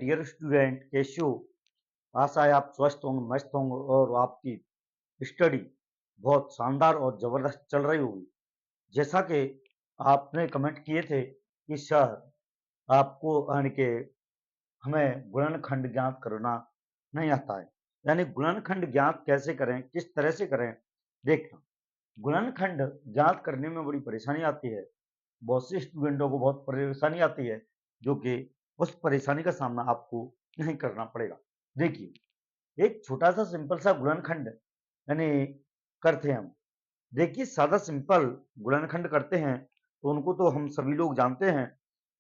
Dear student, कैसे हो? आशा है आप स्वस्थ होंगे, मस्त होंगे और आपकी स्टडी बहुत शानदार और जबरदस्त चल रही होगी। जैसा कि आपने कमेंट किए थे कि सर आपको यानी कि हमें गुणनखंड ज्ञात करना नहीं आता है, यानी गुणनखंड ज्ञात कैसे करें, किस तरह से करें। देखना, गुणनखंड ज्ञात करने में बड़ी परेशानी आती है। बहुत से स्टूडेंटों को बहुत परेशानी आती है, जो कि उस परेशानी का सामना आपको नहीं करना पड़ेगा। देखिए, एक छोटा सा सिंपल सा गुणनखंड यानी करते हैं हम। देखिए, सादा सिंपल गुणनखंड करते हैं तो उनको तो हम सभी लोग जानते हैं।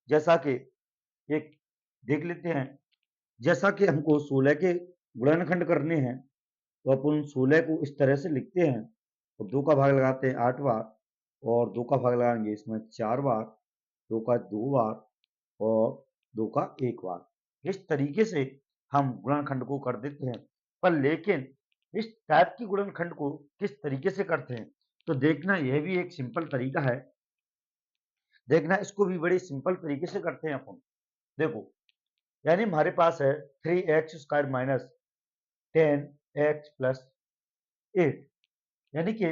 जैसा कि एक देख लेते हैं, जैसा कि हमको 16 के गुणनखंड करने हैं तो अपन 16 को इस तरह से लिखते हैं और 2 का भाग लगाते हैं 8 बार और 2 का भाग लगाएंगे इसमें 4 बार, 2 का 2 बार और 2 का 1 बार। इस तरीके से हम गुणनखंड को कर देते हैं। पर लेकिन इस टाइप की गुणनखंड को किस तरीके से करते हैं, तो देखना यह भी एक सिंपल तरीका है। देखना, इसको भी बड़े सिंपल तरीके से करते हैं अपन। देखो, यानी हमारे पास है 3x² माइनस 10x प्लस 8, यानी कि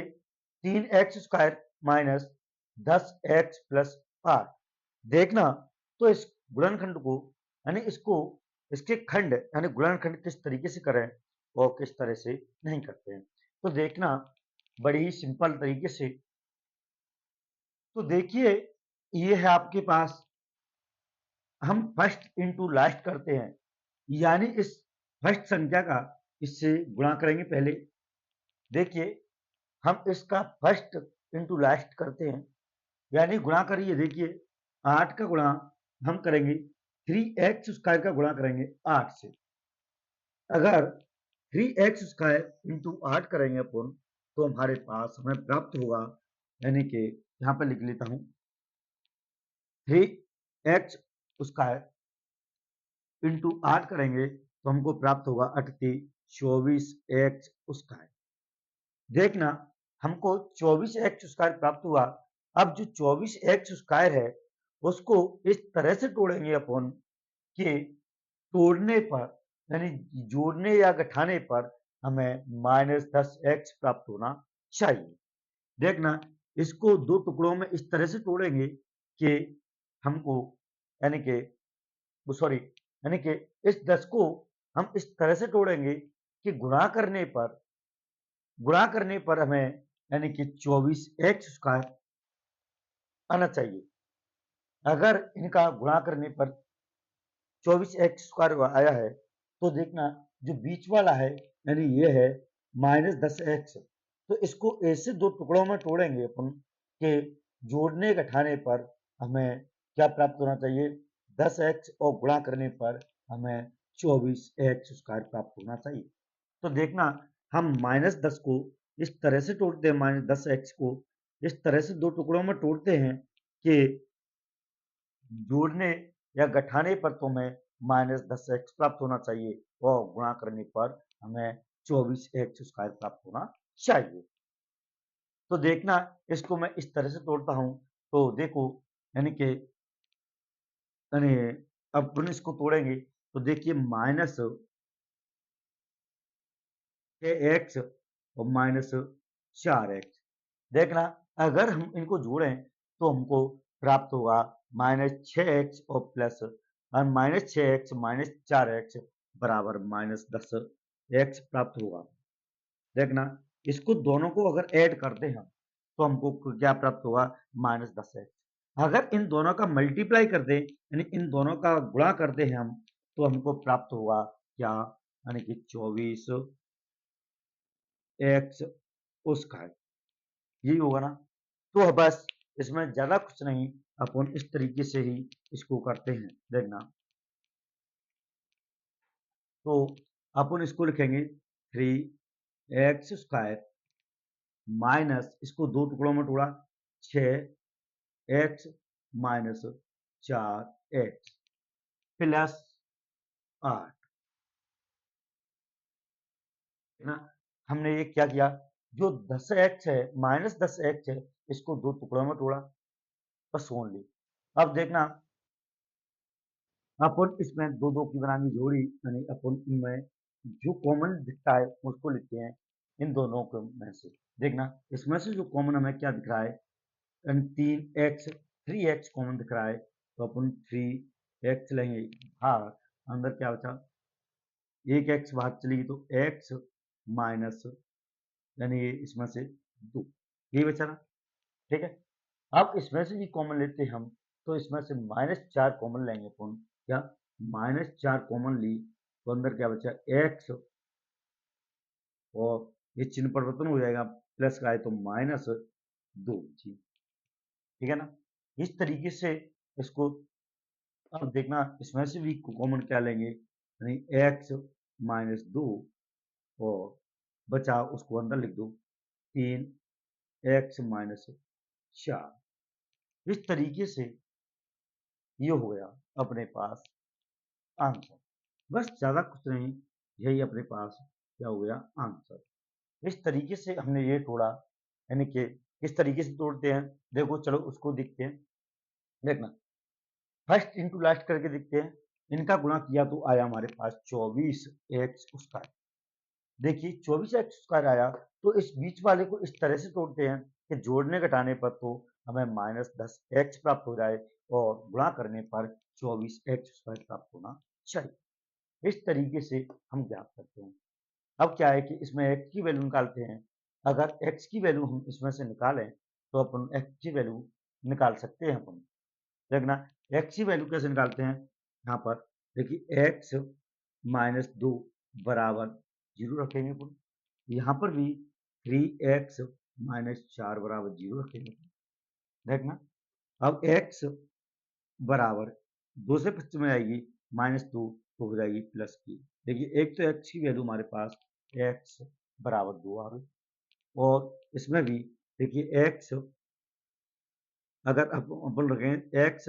3x² माइनस 10x प्लस 8। देखना, तो इस गुणनखंड को यानी इसको इसके खंड यानी गुणनखंड किस तरीके से करें और किस तरह से नहीं करते हैं, तो देखना बड़ी ही सिंपल तरीके से। तो देखिए, ये है आपके पास, हम फर्स्ट इनटू लास्ट करते हैं, यानी इस फर्स्ट संख्या का इससे गुणा करेंगे पहले। देखिए, हम इसका फर्स्ट इनटू लास्ट करते हैं, यानी गुणा करिए। देखिए, 8 का गुणा हम करेंगे 3x² का गुणा करेंगे 8 से। अगर 3x² इंटू 8 करेंगे अपन तो हमारे पास हमें प्राप्त होगा, यानी कि यहां पर लिख लेता हूं 3x² इंटू 8 करेंगे तो हमको प्राप्त होगा 24x²। देखना, हमको 24x² प्राप्त हुआ। अब जो 24x² है उसको इस तरह से तोड़ेंगे अपन कि तोड़ने पर यानी जोड़ने या घटाने पर हमें -10x प्राप्त होना चाहिए। देखना, इसको दो टुकड़ों में इस तरह से तोड़ेंगे कि हमको यानी कि सॉरी यानी कि इस 10 को हम इस तरह से तोड़ेंगे कि गुणा करने पर हमें यानी कि 24x² आना चाहिए। अगर इनका गुणा करने पर 24x² आया है तो देखना, जो बीच वाला है यानी ये है -10x, तो इसको ऐसे दो टुकड़ों में तोड़ेंगे अपन कि जोड़ने घटाने पर हमें क्या प्राप्त होना चाहिए, 10x, और गुणा करने पर हमें 24x² प्राप्त होना चाहिए। तो देखना, हम -10 को इस तरह से तोड़ते हैं, -10x को इस तरह से दो टुकड़ों में तोड़ते हैं कि जोड़ने या घटाने पर तो हमें -10x प्राप्त होना चाहिए और गुणा करने पर हमें 24x² प्राप्त होना चाहिए। तो देखना, इसको मैं इस तरह से तोड़ता हूं तो देखो, यानी कि यानी अब अपन इसको तोड़ेंगे तो देखिए -6x और -4x। देखना, अगर हम इनको जोड़ें तो हमको प्राप्त होगा -6x और प्लस -6x -4x बराबर -10x प्राप्त होगा। देखना, इसको दोनों को अगर ऐड करते हैं तो हमको क्या प्राप्त होगा, -10x। अगर इन दोनों का मल्टीप्लाई कर दें यानी इन दोनों का गुणा करते हैं हम तो हमको प्राप्त होगा क्या, यानी कि 24x²। यही होगा ना। तो बस इसमें ज्यादा कुछ नहीं, अपन इस तरीके से ही इसको करते हैं। देखना, तो अपन इसको लिखेंगे 3x² माइनस, इसको दो टुकड़ों में तोड़ा, 6x माइनस 4x प्लस 8, है ना। हमने ये क्या किया, जो 10x है -10x है इसको दो टुकड़ों में तोड़ा, बस ओनली। अब देखना, अपन इसमें दो दो की बनाएंगे जोड़ी, यानी अपन इनमें जो कॉमन दिखता है उसको लिखते हैं इन दोनों के में से। देखना इसमें से जो कॉमन हमें क्या दिख रहा है, यानी 3x 3x कॉमन दिख रहा है, तो अपन 3x लेंगे। हाँ, अंदर क्या बचा, एक x बाहर चलेगी तो x माइनस, यानी ये इसमें से 2, ये बचा ना। ठीक है, अब इसमें से भी कॉमन लेते हैं हम, तो इसमें से -4 कॉमन लेंगे अपन। क्या, -4 कॉमन ली तो अंदर क्या बचा, x, और ये चिन्ह परिवर्तन हो जाएगा, प्लस का है तो -2 जी। ठीक है ना, इस तरीके से इसको। अब देखना इसमें से भी कॉमन क्या लेंगे, यानी x -2, और बचा उसको अंदर लिख दो 3x -4। इस तरीके से ये हो गया अपने पास आंसर। बस ज्यादा कुछ नहीं, यही अपने पास क्या हो गया, आंसर। इस तरीके से हमने ये तोड़ा, यानी कि किस तरीके से तोड़ते हैं, देखो चलो उसको देखते हैं। देखना फर्स्ट इंटू लास्ट करके देखते हैं, इनका गुणा किया तो आया हमारे पास 24x²। देखिए 24x² आया, तो इस बीच वाले को इस तरह से तोड़ते हैं कि जोड़ने घटाने पर तो हमें -10x प्राप्त हो जाए और गुणा करने पर 24x² प्राप्त होना चाहिए। इस तरीके से हम ज्ञात करते हैं। अब क्या है कि इसमें x की वैल्यू निकालते हैं। अगर x की वैल्यू हम इसमें से निकालें तो अपन x की वैल्यू निकाल सकते हैं अपन। देखना x की वैल्यू कैसे निकालते हैं, यहाँ पर देखिए x -2 बराबर 0 रखेंगे अपन। यहाँ पर भी 3x -4 बराबर 0 रखेंगे। देखना अब x बराबर 2 से पश्चिम में आएगी -2, तो हो जाएगी प्लस की। देखिए एक तो x की वैल्यू हमारे पास x बराबर 2 आ गई, और इसमें भी देखिए x अगर अपन रखें x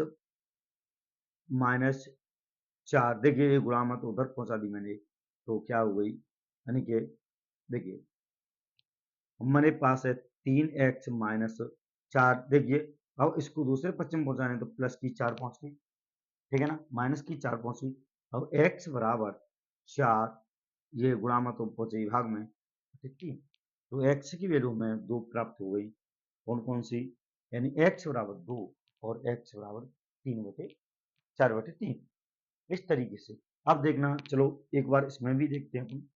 -4, देखिए ये गुणा मत उधर पहुंचा दी मैंने, तो क्या हो गई, यानी कि देखिए हमारे पास है 3x -4। देखिए अब इसको दूसरे पश्चिम पहुंचाने तो प्लस की 4 पहुंच गई। ठीक है ना, माइनस की 4 पहुंच गई। अब x बराबर 4, ये गुणा मत पहुंचे भाग में 3, तो x की वैल्यू में 2 प्राप्त हो गई। कौन कौन सी, यानी x बराबर 2 और x बराबर 3/4/3। इस तरीके से अब देखना चलो एक बार इसमें भी देखते हैं अपन।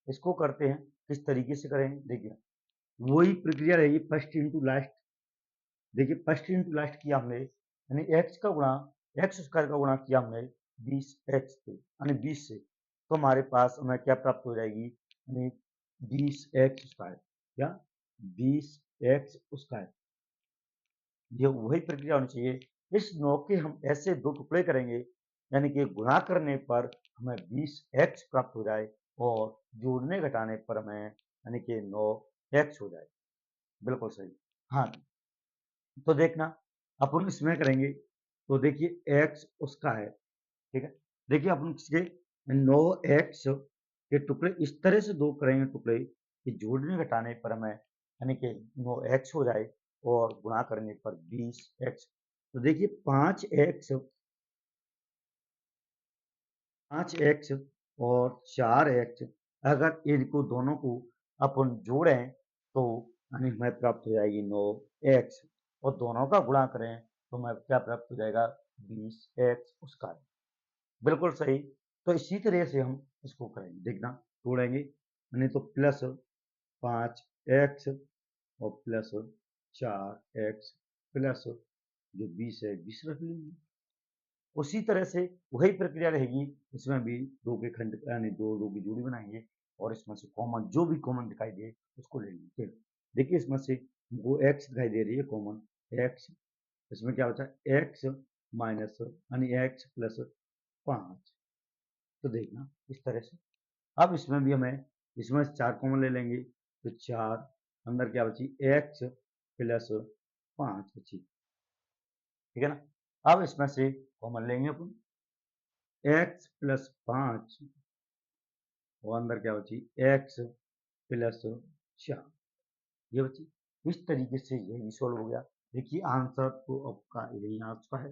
इसको करते हैं, किस तरीके से करेंगे देखिए, वही प्रक्रिया रहेगी फर्स्ट इंटू लास्ट। देखिए फर्स्ट इंटू लास्ट किया हमने, यानी x का गुणा x² का गुणा किया हमने 20x से, यानी 20 से, तो हमारे पास हमें क्या प्राप्त हो जाएगी, यानी 20x²। क्या, 20x²। ये वही प्रक्रिया होनी चाहिए। इस 9 के हम ऐसे 2 टुकड़े करेंगे, यानी कि गुणा करने पर हमें 20x प्राप्त हो जाए और जोड़ने घटाने पर हमें यानी कि 9x हो जाए। बिल्कुल सही। हाँ, तो देखना अपन इसमें करेंगे, तो देखिए x उसका है। ठीक है, देखिए अपन इसके 9x के टुकड़े इस तरह से 2 करेंगे टुकड़े कि जोड़ने घटाने पर हमें यानी कि 9x हो जाए और गुणा करने पर 20x। तो देखिए 5x और 4x, अगर इनको दोनों को अपन जोड़ें तो यानी हमें प्राप्त हो जाएगी 9x, और दोनों का गुणा करें तो हमें क्या प्राप्त हो जाएगा, 20x उसका। बिल्कुल सही। तो इसी तरह से हम इसको करेंगे, देखना तोड़ेंगे, यानी तो +5x और +4x प्लस जो 20 है 20 रख लेंगे। उसी तरह से वही प्रक्रिया रहेगी, इसमें भी 2 के खंड यानी 2 की जोड़ी बनाएंगे और इसमें से कॉमन जो भी कॉमन दिखाई दे उसको ले लेंगे। देखिए इसमें से वो x दिखाई दे रही है कॉमन, x, इसमें क्या बचा, x माइनस यानी x प्लस 5। तो देखना इस तरह से। अब इसमें भी हमें इसमें से 4 कॉमन ले लेंगे, तो 4 अंदर क्या बची, x प्लस 5 बची। ठीक है ना, अब इसमें से कॉमन लेंगे अपन x प्लस 5, और अंदर क्या बची, x प्लस 4, ये बची। इस तरीके से यही सॉल्व हो गया। देखिए आंसर तो आपका यही आ चुका है।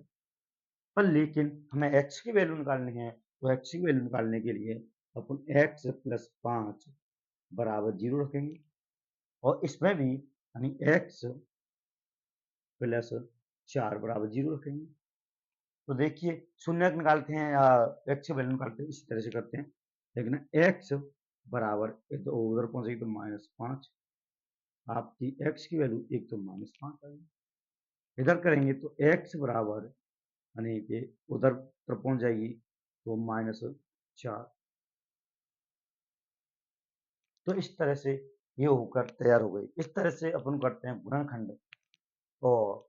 पर लेकिन हमें x की वैल्यू निकालनी है, तो x की वैल्यू निकालने के लिए अपन x प्लस 5 बराबर 0 रखेंगे और इसमें भी यानी x प्लस 4 बराबर 0 रखेंगे। तो देखिए शून्य निकालते हैं या x की वैल्यू निकालते हैं, इसी तरह से करते हैं। लेकिन x बराबर तो उधर पहुंचेगी तो -5, आपकी x की वैल्यू एक तो -5 आ गई। इधर करेंगे तो x बराबर यानी कि उधर तरफ पहुंच जाएगी तो -4। तो इस तरह से ये होकर तैयार हो गई। इस तरह से अपन करते हैं गुणनखंड और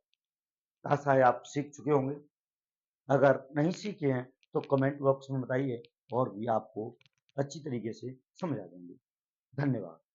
आशा है आप सीख चुके होंगे। अगर नहीं सीखे हैं तो कमेंट बॉक्स में बताइए और भी आपको अच्छी तरीके से समझा देंगे। धन्यवाद।